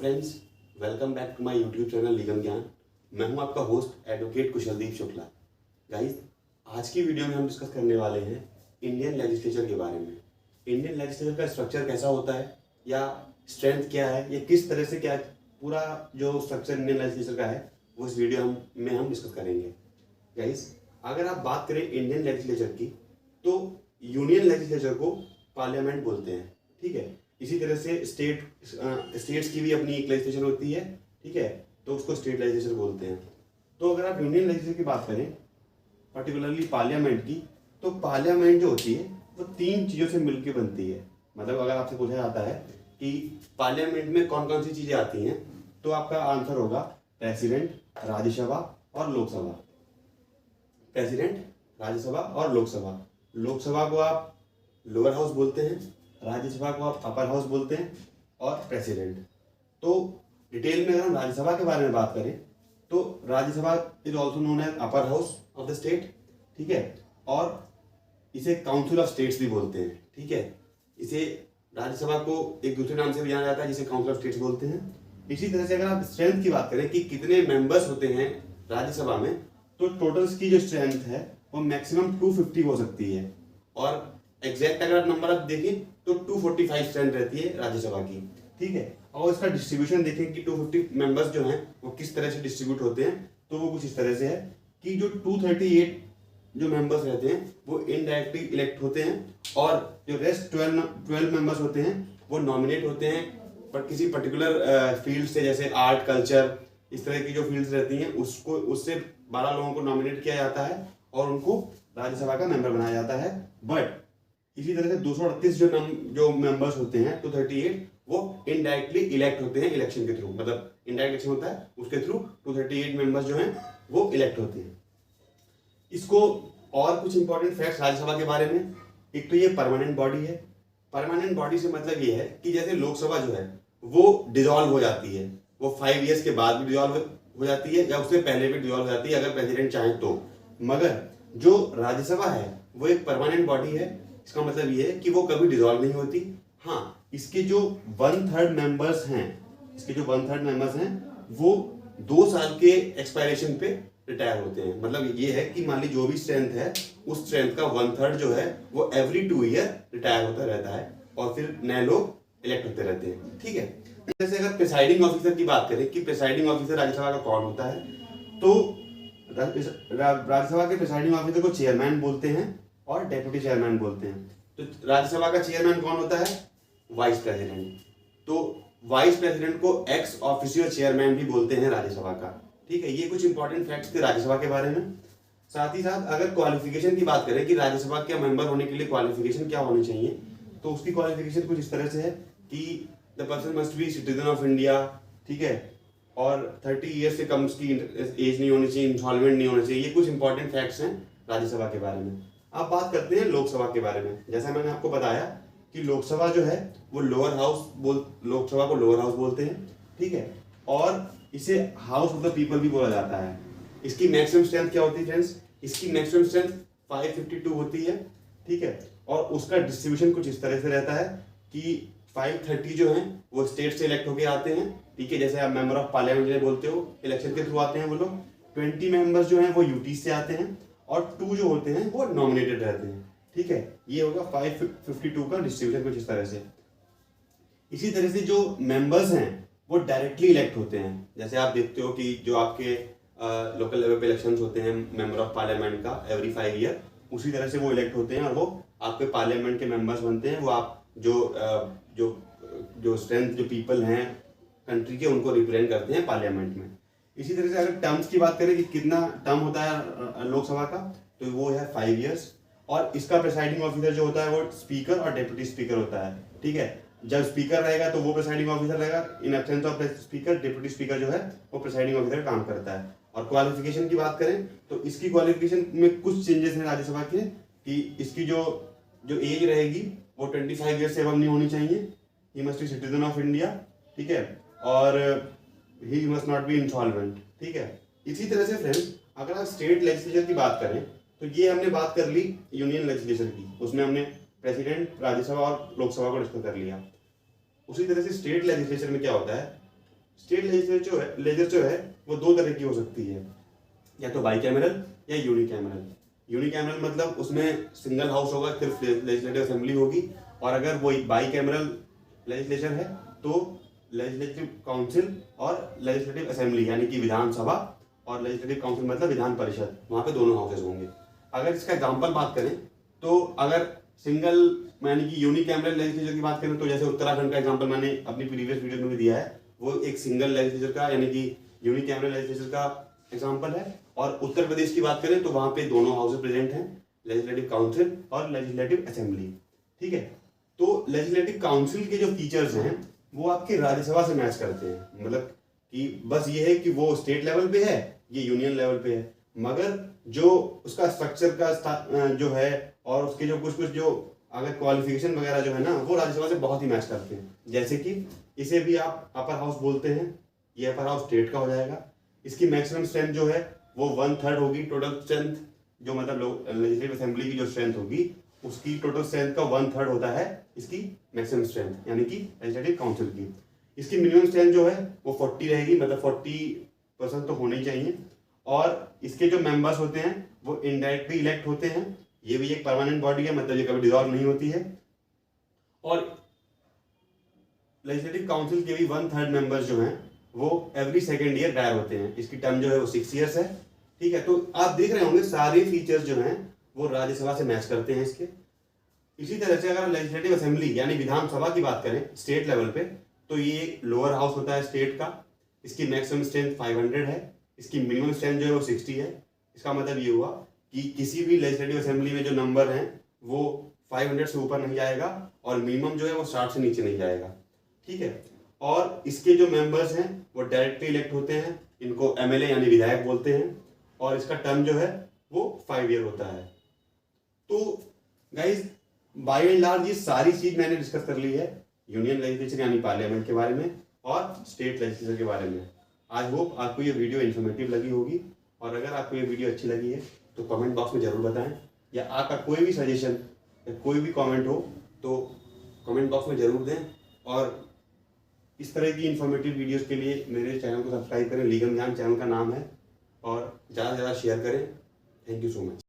Friends, welcome back to my YouTube channel Nigam Gyan. मैं हूं आपका host advocate Kushaldeep Shukla. Guys, आज की वीडियो में हम डिस्कस करने वाले हैं इंडियन लेजिस्लेचर के बारे में। इंडियन लेजिस्लेचर का स्ट्रक्चर कैसा होता है या स्ट्रेंथ क्या है, या किस तरह से क्या पूरा जो स्ट्रक्चर इंडियन लेजिस्लेचर का है वो इस वीडियो में हम डिस्कस करेंगे। गाइस, अगर आप बात करें इंडियन लेजिस्लेचर की तो यूनियन लेजिस्लेचर को पार्लियामेंट बोलते हैं, ठीक है। इसी तरह से स्टेट्स की भी अपनी एक लेजिस्लेचर होती है, ठीक है, तो उसको स्टेट लेजिस्लेचर बोलते हैं। तो अगर आप यूनियन लेजिस्लेचर की बात करें, पर्टिकुलरली पार्लियामेंट की, तो पार्लियामेंट जो होती है वो तीन चीज़ों से मिलकर बनती है। मतलब अगर आपसे पूछा जाता है कि पार्लियामेंट में कौन कौन सी चीज़ें आती हैं, तो आपका आंसर होगा प्रेसिडेंट, राज्यसभा और लोकसभा। प्रेसिडेंट, राज्यसभा और लोकसभा। लोकसभा को आप लोअर हाउस बोलते हैं, राज्यसभा को आप अपर हाउस बोलते हैं, और प्रेसिडेंट। तो डिटेल में अगर हम राज्यसभा के बारे में बात करें तो Rajya Sabha is also known as upper house of the state, ठीक है, और इसे काउंसिल ऑफ स्टेट्स भी बोलते हैं, ठीक है। इसे राज्यसभा को एक दूसरे नाम से भी जाना जाता है जिसे काउंसिल ऑफ स्टेट्स बोलते हैं। इसी तरह से अगर आप स्ट्रेंथ की बात करें कि कितने मेंबर्स होते हैं राज्यसभा में, तो टोटल्स की जो स्ट्रेंथ है वो मैक्सिमम 250 हो सकती है, और एग्जैक्ट अगर आप नंबर आप देखें तो 245 स्ट्रेंथ रहती है राज्यसभा की, ठीक है। और इसका डिस्ट्रीब्यूशन देखें कि 250 मेंबर्स जो हैं वो किस तरह से डिस्ट्रीब्यूट होते हैं, तो वो कुछ इस तरह से है कि जो 238 जो मेंबर्स रहते हैं वो इनडायरेक्टली इलेक्ट होते हैं, और जो रेस्ट 12 मेंबर्स होते हैं वो नॉमिनेट होते हैं पर किसी पर्टिकुलर फील्ड से, जैसे आर्ट, कल्चर, इस तरह की जो फील्ड्स रहती हैं उससे 12 लोगों को नॉमिनेट किया जाता है और उनको राज्यसभा का मेंबर बनाया जाता है। बट इसी तरह से 238 जो मेंबर्स होते हैं 238 वो इनडायरेक्टली इलेक्ट होते हैं इलेक्शन के थ्रू। मतलब इनडायरेक्ट इलेक्शन होता है, उसके थ्रू 238 मेंबर्स जो हैं वो इलेक्ट होते हैं। इसको और कुछ इंपॉर्टेंट फैक्ट्स राज्यसभा के बारे में, एक तो ये परमानेंट बॉडी है। परमानेंट बॉडी से मतलब ये है कि जैसे लोकसभा जो है वो डिसॉल्व हो जाती है, वो 5 ईयर्स के बाद भी डिसॉल्व हो जाती है या उससे पहले भी डिसॉल्व हो जाती है अगर प्रेसिडेंट चाहे तो। मगर जो राज्यसभा है वो एक परमानेंट बॉडी है। इसका मतलब ये है कि वो कभी डिसॉल्व नहीं होती। हाँ, इसके जो 1/3 मेंबर्स हैं वो 2 साल के एक्सपायरेशन पे रिटायर होते हैं। मतलब ये है कि मान ली जो भी स्ट्रेंथ है उस स्ट्रेंथ का 1/3 जो है वो एवरी 2 ईयर रिटायर होता रहता है और फिर नए लोग इलेक्ट होते रहते हैं, ठीक है। जैसे अगर प्रिसाइडिंग ऑफिसर की बात करें कि प्रिसाइडिंग ऑफिसर राज्यसभा का कौन होता है, तो राज्यसभा के प्रिसाइडिंग ऑफिसर को चेयरमैन बोलते हैं और डेप्यूटी चेयरमैन बोलते हैं। तो राज्यसभा का चेयरमैन कौन होता है? Vice president. तो वाइस प्रेसिडेंट को एक्स ऑफिशियो चेयरमैन भी बोलते हैं राज्यसभा का, ठीक है। ये कुछ इंपॉर्टेंट फैक्ट्स थे राज्यसभा के बारे में। साथ ही साथ अगर क्वालिफिकेशन की बात करें कि राज्यसभा के मेंबर होने के लिए क्वालिफिकेशन क्या होनी चाहिए, तो उसकी क्वालिफिकेशन कुछ इस तरह से है कि the person must be citizen of India, ठीक है, और 30 ईयर से कम उसकी एज नहीं होनी चाहिए, इंसॉल्वेंट नहीं होना चाहिए। ये कुछ इंपॉर्टेंट फैक्ट्स हैं राज्यसभा के बारे में। अब बात करते हैं लोकसभा के बारे में। जैसा मैंने आपको बताया कि लोकसभा जो है वो लोकसभा को लोअर हाउस बोलते हैं, ठीक है, और इसे हाउस ऑफ द पीपल भी बोला जाता है। इसकी मैक्सिमम स्ट्रेंथ क्या होती है फ्रेंड्स? इसकी मैक्सिमम स्ट्रेंथ 552 होती है, ठीक है, और उसका डिस्ट्रीब्यूशन कुछ इस तरह से रहता है कि 530 जो हैं वो स्टेट से इलेक्ट होके आते हैं, ठीक है, जैसे आप मेंबर ऑफ पार्लियामेंट बोलते हो, इलेक्शन के थ्रू आते हैं वो लोग। 20 मेंबर्स जो हैं वो यूटी से आते हैं और 2 जो होते हैं वो नॉमिनेटेड रहते हैं, ठीक है। ये होगा 552 का डिस्ट्रीब्यूशन कुछ इस तरह से। इसी तरह से जो मेंबर्स हैं वो डायरेक्टली इलेक्ट होते हैं। जैसे आप देखते हो कि जो आपके लोकल लेवल पे इलेक्शंस होते हैं मेंबर ऑफ पार्लियामेंट का एवरी 5 ईयर, उसी तरह से वो इलेक्ट होते हैं और वो आपके पार्लियामेंट के मेंबर्स बनते हैं। वो आप जो स्ट्रेंथ जो पीपल हैं कंट्री के, उनको रिप्रेजेंट करते हैं पार्लियामेंट में। इसी तरह से अगर टर्म्स की बात करें कि कितना टर्म होता है लोकसभा का, तो वो है 5 ईयर्स, और इसका प्रिसाइडिंग ऑफिसर जो होता है वो स्पीकर और डेप्यूटी स्पीकर होता है, ठीक है। जब स्पीकर रहेगा तो वो प्रिसाइडिंग ऑफिसर रहेगा, in absence of speaker deputy speaker जो है वो प्रिसाइडिंग ऑफिसर काम करता है। और क्वालिफिकेशन की बात करें तो इसकी क्वालिफिकेशन में कुछ चेंजेस हैं राज्यसभा के, कि इसकी जो एज रहेगी वो 25 ईयर से एबव नहीं होनी चाहिए। He must be citizen of India, ठीक है, और he must not be insolvent, ठीक है। इसी तरह से फ्रेंड्स अगर आप स्टेट लेजिस्लेचर की बात करें तो ये हमने बात कर ली यूनियन लेजिस्लेचर की, उसमें हमने प्रेसिडेंट, राज्यसभा और लोकसभा को डिस्कस कर लिया। उसी तरह से स्टेट लेजिस्लेचर में क्या होता है स्टेट लेजिस्लेचर जो है वो दो तरह की हो सकती है, या तो बाईकैमरल या यूनिकैमरल। यूनिकैमरल मतलब उसमें सिंगल हाउस होगा, सिर्फ लेजिस्लेटिव असेंबली होगी, और अगर वो बाईकैमरल लेजिस्लेचर है तो लेजिस्लेटिव काउंसिल और लेजिस्लेटिव असेंबली यानी कि विधानसभा, और लेजिस्लेटिव काउंसिल मतलब विधान परिषद, वहाँ पे दोनों हाउसेज होंगे। अगर इसका एग्जाम्पल बात करें तो अगर सिंगल यानी कि यूनिकैमरल लेजिस्लेचर की बात करें तो जैसे उत्तराखंड का एग्जाम्पल मैंने अपनी प्रीवियस वीडियो में भी दिया है, वो एक सिंगल लेजिस्लेचर का यानी कि यूनिकैमरल लेजिस्लेचर का एग्जाम्पल है। और उत्तर प्रदेश की बात करें तो वहाँ पे दोनों हाउसेज प्रेजेंट हैं, लेजिस्लेटिव काउंसिल और लेजिस्लेटिव असेंबली। ठीक है, तो लेजिस्लेटिव काउंसिल के जो फीचर्स हैं वो आपके राज्यसभा से मैच करते हैं, मतलब कि बस ये है कि वो स्टेट लेवल पे है, ये यूनियन लेवल पे है, मगर जो उसका स्ट्रक्चर का जो है और उसके जो कुछ जो अगर क्वालिफिकेशन वगैरह जो है ना वो राज्यसभा से बहुत ही मैच करते हैं। जैसे कि इसे भी आप अपर हाउस बोलते हैं, ये अपर हाउस स्टेट का हो जाएगा। इसकी मैक्सिमम स्ट्रेंथ जो है वो 1/3 होगी टोटल स्ट्रेंथ, जो मतलब लेजिस्लेटिव असेंबली की जो स्ट्रेंथ होगी उसकी टोटल स्ट्रेंथ का 1/3 होता है इसकी मैक्सिमम स्ट्रेंथ यानी कि लेजिस्लेटिव काउंसिल की। इसकी मिनिमम स्ट्रेंथ जो है वो 40 रहेगी, मतलब 40% तो होनी चाहिए। और इसके जो मेंबर्स होते हैं वो इनडायरेक्टली इलेक्ट होते हैं, ये भी एक परमानेंट बॉडी है, मतलब ये कभी डिसॉल्व नहीं होती है। और लेजिस्लेटिव काउंसिल के भी 1/3 मेंबर्स जो हैं वो एवरी सेकेंड ईयर रिटायर होते हैं, इसकी टर्म जो है वो 6 ईयर्स है। ठीक है, तो आप देख रहे होंगे सारे फीचर्स जो हैं वो राज्यसभा से मैच करते हैं इसके। इसी तरह से अगर लेजिस्लेटिव असेंबली यानी विधानसभा की बात करें स्टेट लेवल पे तो ये लोअर हाउस होता है स्टेट का, इसकी मैक्सिमम स्ट्रेंथ 500 है, इसकी मिनिमम स्ट्रेंथ जो है वो 60 है। इसका मतलब ये हुआ कि किसी भी लेजिस्लेटिव असेंबली में जो नंबर हैं वो 500 से ऊपर नहीं जाएगा और मिनिमम जो है वो 60 से नीचे नहीं जाएगा। ठीक है, और इसके जो मेंबर्स हैं वो डायरेक्टली इलेक्ट होते हैं, इनको एमएलए यानी विधायक बोलते हैं, और इसका टर्म जो है वो 5 ईयर होता है। तो गाइज बाय एंड लार्ज ये सारी चीज मैंने डिस्कस कर ली है यूनियन लेजिस्लेचर यानी पार्लियामेंट के बारे में और स्टेट लेजिस्लेचर के बारे में। आई होप आपको ये वीडियो इन्फॉर्मेटिव लगी होगी, और अगर आपको ये वीडियो अच्छी लगी है तो कमेंट बॉक्स में ज़रूर बताएं, या आपका कोई भी सजेशन या कोई भी कमेंट हो तो कमेंट बॉक्स में ज़रूर दें। और इस तरह की इन्फॉर्मेटिव वीडियोस के लिए मेरे चैनल को सब्सक्राइब करें, लीगल ज्ञान चैनल का नाम है, और ज़्यादा से ज़्यादा शेयर करें। Thank you so much.